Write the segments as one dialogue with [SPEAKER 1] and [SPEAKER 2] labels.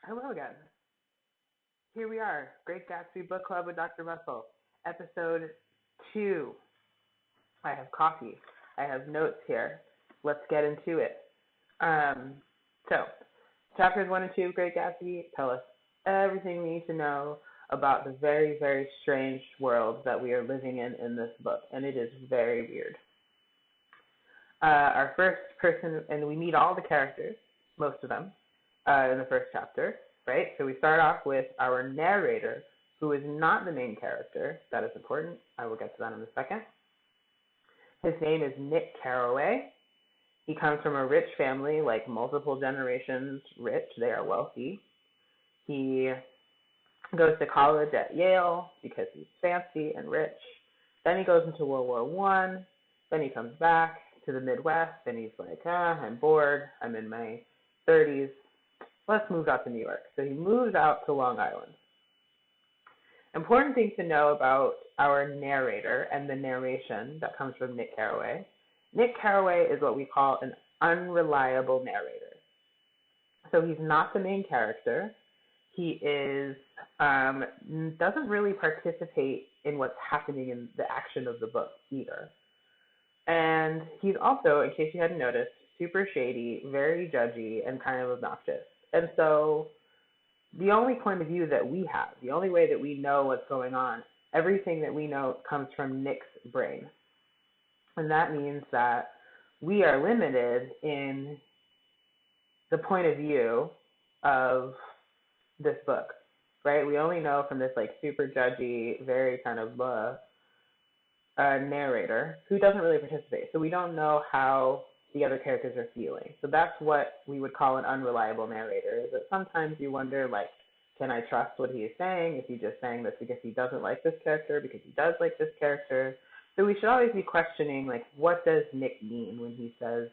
[SPEAKER 1] Hello again. Here we are, Great Gatsby Book Club with Dr. Russell, episode 2. I have coffee. I have notes here. Let's get into it. So, chapters 1 and 2 of Great Gatsby tell us everything we need to know about the very, very strange world that we are living in this book, and it is very weird. Our first person, and we meet all the characters, most of them, in the first chapter, right? So we start off with our narrator, who is not the main character. That is important. I will get to that in a second. His name is Nick Carraway. He comes from a rich family, like multiple generations rich. They are wealthy. He goes to college at Yale because he's fancy and rich. Then he goes into World War I. Then he comes back to the Midwest, and he's like, I'm bored. I'm in my 30s. Let's move out to New York. So he moves out to Long Island. Important thing to know about our narrator and the narration that comes from Nick Carraway. Nick Carraway is what we call an unreliable narrator. So he's not the main character. He doesn't really participate in what's happening in the action of the book either. And he's also, in case you hadn't noticed, super shady, very judgy, and kind of obnoxious. And so the only point of view that we have, the only way that we know what's going on, everything that we know comes from Nick's brain. And that means that we are limited in the point of view of this book, right? We only know from this like super judgy, very kind of narrator who doesn't really participate. So we don't know how the other characters are feeling. So that's what we would call an unreliable narrator, is that sometimes you wonder, like, can I trust what he is saying? Is he just saying this because he doesn't like this character, because he does like this character? So we should always be questioning, like, what does Nick mean when he says,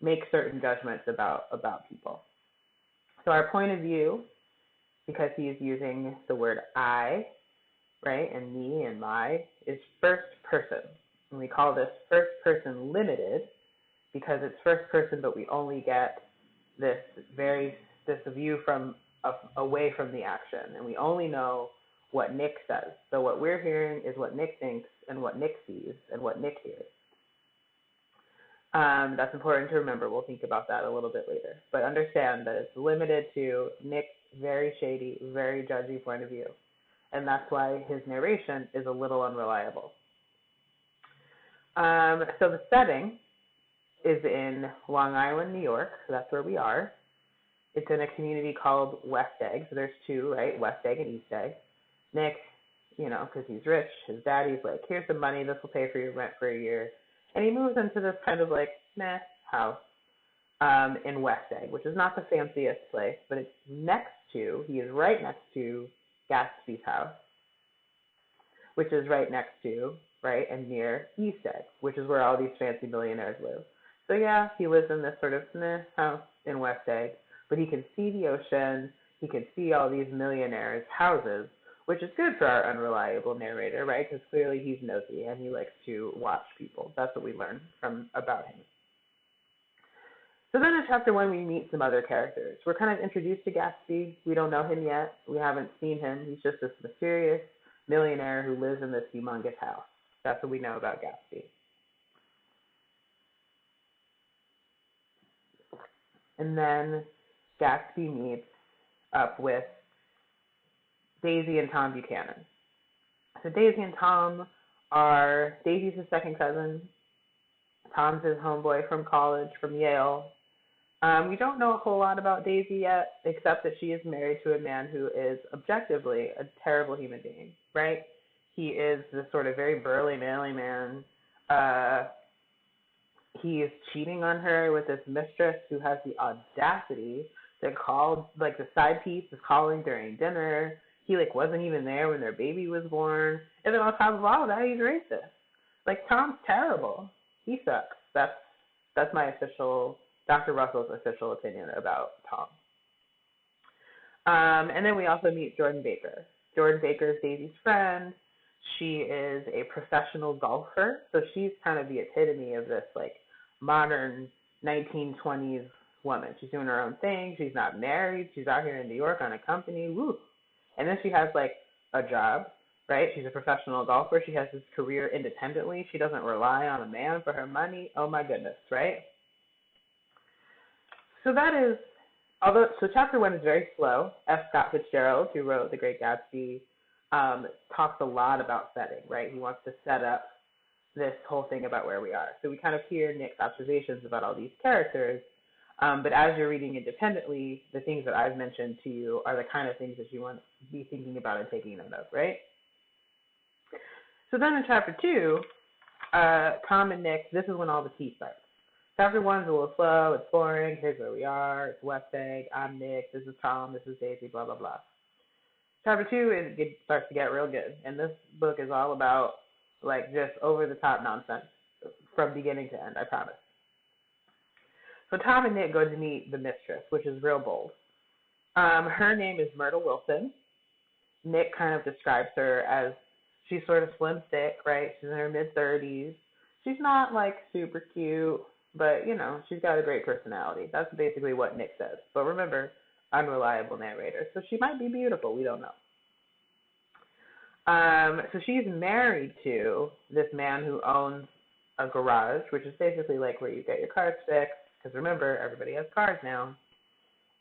[SPEAKER 1] make certain judgments about people? So our point of view, because he is using the word I, right, and me and my, is first person. And we call this first person limited because it's first person, but we only get this view from away from the action, and we only know what Nick says. So what we're hearing is what Nick thinks and what Nick sees and what Nick hears. That's important to remember. We'll think about that a little bit later. But understand that it's limited to Nick's very shady, very judgy point of view. And that's why his narration is a little unreliable. So the setting is in Long Island, New York. So that's where we are. It's in a community called West Egg. So there's two, right? West Egg and East Egg. Nick, because he's rich, his daddy's like, here's some money. This will pay for your rent for a year. And he moves into this kind of like, house in West Egg, which is not the fanciest place, but it's he is right next to Gatsby's house, which is right next to, right, and near East Egg, which is where all these fancy millionaires live. So yeah, he lives in this sort of house in West Egg, but he can see the ocean, he can see all these millionaires' houses, which is good for our unreliable narrator, right, because clearly he's nosy and he likes to watch people. That's what we learn about him. So then in chapter 1, we meet some other characters. We're kind of introduced to Gatsby. We don't know him yet. We haven't seen him. He's just this mysterious millionaire who lives in this humongous house. That's what we know about Gatsby. And then Gatsby meets up with Daisy and Tom Buchanan. So Daisy and Tom are, Daisy's his second cousin. Tom's his homeboy from college, from Yale. We don't know a whole lot about Daisy yet, except that she is married to a man who is objectively a terrible human being, right? He is this sort of very burly, manly man. He is cheating on her with this mistress who has the audacity to call, like the side piece is calling during dinner. He like wasn't even there when their baby was born. And then on top of all that, he's racist. Like Tom's terrible. He sucks. That's my official, Dr. Russell's official opinion about Tom. And then we also meet Jordan Baker. Jordan Baker is Daisy's friend. She is a professional golfer, so she's kind of the epitome of this like modern 1920s woman. She's doing her own thing. She's not married. She's out here in New York on a company. Woo. And then she has like a job, right? She's a professional golfer. She has this career independently. She doesn't rely on a man for her money. Oh my goodness, right? So that is, so chapter 1 is very slow. F. Scott Fitzgerald, who wrote The Great Gatsby, talks a lot about setting, right? He wants to set up this whole thing about where we are. So we kind of hear Nick's observations about all these characters, but as you're reading independently, the things that I've mentioned to you are the kind of things that you want to be thinking about and taking note of, right? So then in chapter 2, Tom and Nick, this is when all the tea starts. Chapter 1 is a little slow, it's boring, here's where we are, it's West Egg, I'm Nick, this is Tom, this is Daisy, blah, blah, blah. Chapter 2 starts to get real good, and this book is all about like just over-the-top nonsense from beginning to end, I promise. So Tom and Nick go to meet the mistress, which is real bold. Her name is Myrtle Wilson. Nick kind of describes her as she's sort of slim thick, right? She's in her mid-30s. She's not like super cute, but you know, she's got a great personality. That's basically what Nick says. But remember, unreliable narrator. So she might be beautiful, we don't know. So she's married to this man who owns a garage, which is basically like where you get your cars fixed, because remember, everybody has cars now.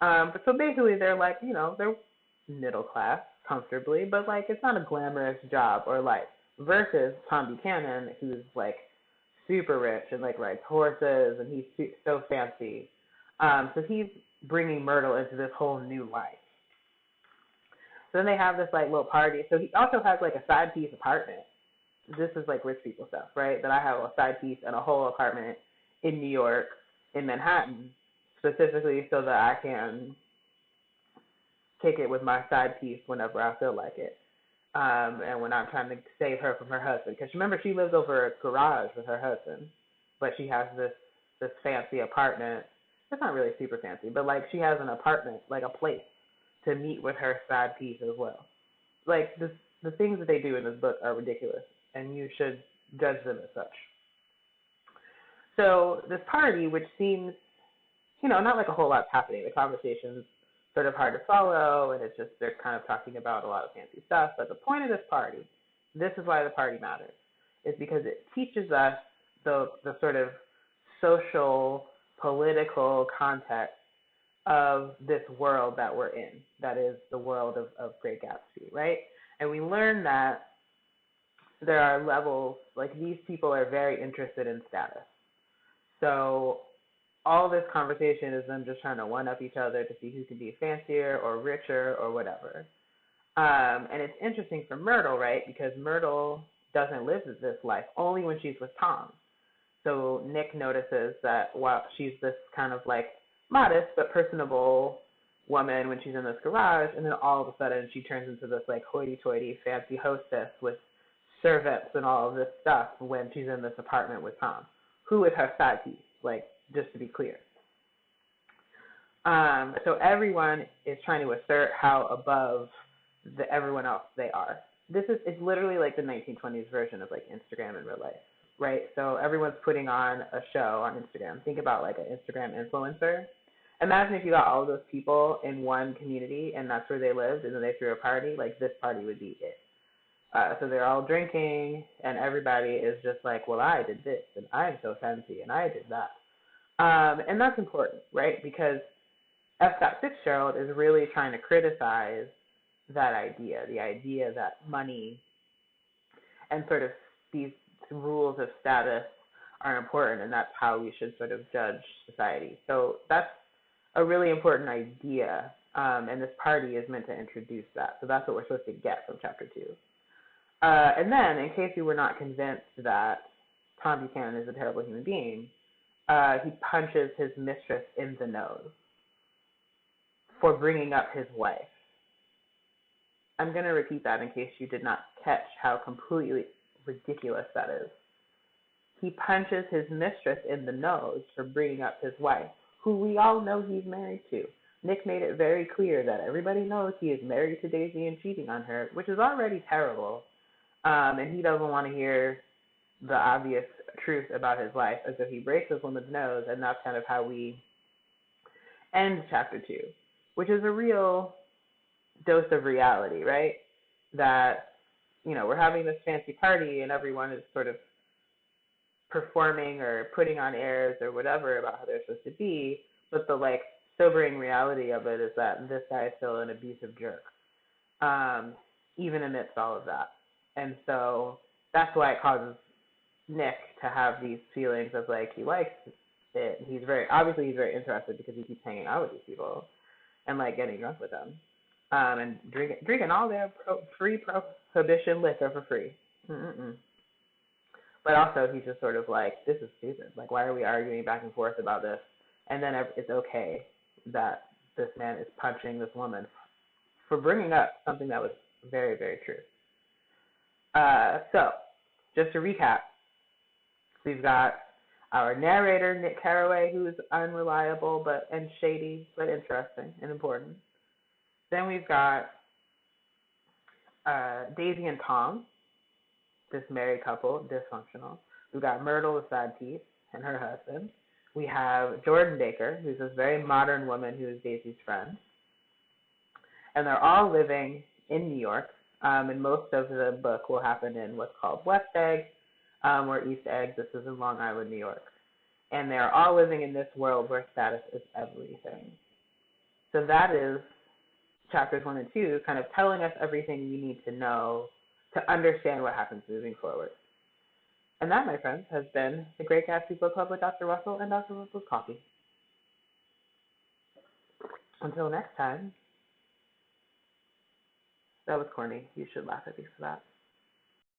[SPEAKER 1] But so basically they're like, you know, they're middle class, comfortably, but like it's not a glamorous job or life, versus Tom Buchanan, who's like super rich and like rides horses and he's so fancy. So he's bringing Myrtle into this whole new life. So then they have this like little party. So he also has like a side piece apartment. This is like rich people stuff, right? That I have a side piece and a whole apartment in New York, in Manhattan, specifically so that I can kick it with my side piece whenever I feel like it. And when I'm trying to save her from her husband. Because remember, she lives over a garage with her husband, but she has this fancy apartment. It's not really super fancy, but like she has an apartment, like a place to meet with her side piece as well. Like the things that they do in this book are ridiculous, and you should judge them as such. So this party, which seems, you know, not like a whole lot's happening. The conversation's sort of hard to follow, and it's just they're kind of talking about a lot of fancy stuff. But the point of this party, this is why the party matters, is because it teaches us the sort of social, political context of this world that we're in, that is the world of Great Gatsby, right? And we learn that there are levels, like these people are very interested in status. So all this conversation is them just trying to one-up each other to see who can be fancier or richer or whatever. And it's interesting for Myrtle, right, because Myrtle doesn't live this life, only when she's with Tom. So Nick notices that while she's this kind of like modest but personable woman when she's in this garage, and then all of a sudden she turns into this like hoity-toity fancy hostess with servants and all of this stuff when she's in this apartment with Tom, who is her side piece, like just to be clear. So everyone is trying to assert how above everyone else they are. It's literally like the 1920s version of like Instagram in real life, right? So everyone's putting on a show on Instagram. Think about like an Instagram influencer. Imagine if you got all of those people in one community and that's where they lived, and then they threw a party. Like this party would be it. So they're all drinking, and everybody is just like, well, I did this, and I'm so fancy, and I did that. And that's important, right? Because F. Scott Fitzgerald is really trying to criticize that idea, the idea that money and sort of these rules of status are important, and that's how we should sort of judge society. So that's a really important idea, and this party is meant to introduce that. So that's what we're supposed to get from Chapter 2. And then, in case you were not convinced that Tom Buchanan is a terrible human being, he punches his mistress in the nose for bringing up his wife. I'm going to repeat that in case you did not catch how completely ridiculous that is. He punches his mistress in the nose for bringing up his wife, who we all know he's married to. Nick made it very clear that everybody knows he is married to Daisy and cheating on her, which is already terrible. And he doesn't want to hear the obvious truth about his life, and so he breaks this woman's nose, and that's kind of how we ends chapter 2, which is a real dose of reality, right? That, we're having this fancy party and everyone is sort of performing or putting on airs or whatever about how they're supposed to be, but the like sobering reality of it is that this guy is still an abusive jerk, even amidst all of that. And so that's why it causes Nick to have these feelings of like he likes it. He's very interested because he keeps hanging out with these people and like getting drunk with them, and drinking all their free prohibition liquor for free. Mm-mm. But also he's just sort of like, this is stupid. Like, why are we arguing back and forth about this? And then it's okay that this man is punching this woman for bringing up something that was very, very true. So, just to recap, we've got our narrator, Nick Carraway, who is unreliable and shady, but interesting and important. Then we've got Daisy and Tom, this married couple, dysfunctional. We've got Myrtle with sad teeth and her husband. We have Jordan Baker, who's this very modern woman who is Daisy's friend. And they're all living in New York, and most of the book will happen in what's called West Egg, or East Egg. This is in Long Island, New York. And they're all living in this world where status is everything. So that is chapters 1 and 2, kind of telling us everything we need to know to understand what happens moving forward. And that, my friends, has been The Great Gatsby Book Club with Dr. Russell and Dr. Russell's Coffee. Until next time. That was corny. You should laugh at me for that.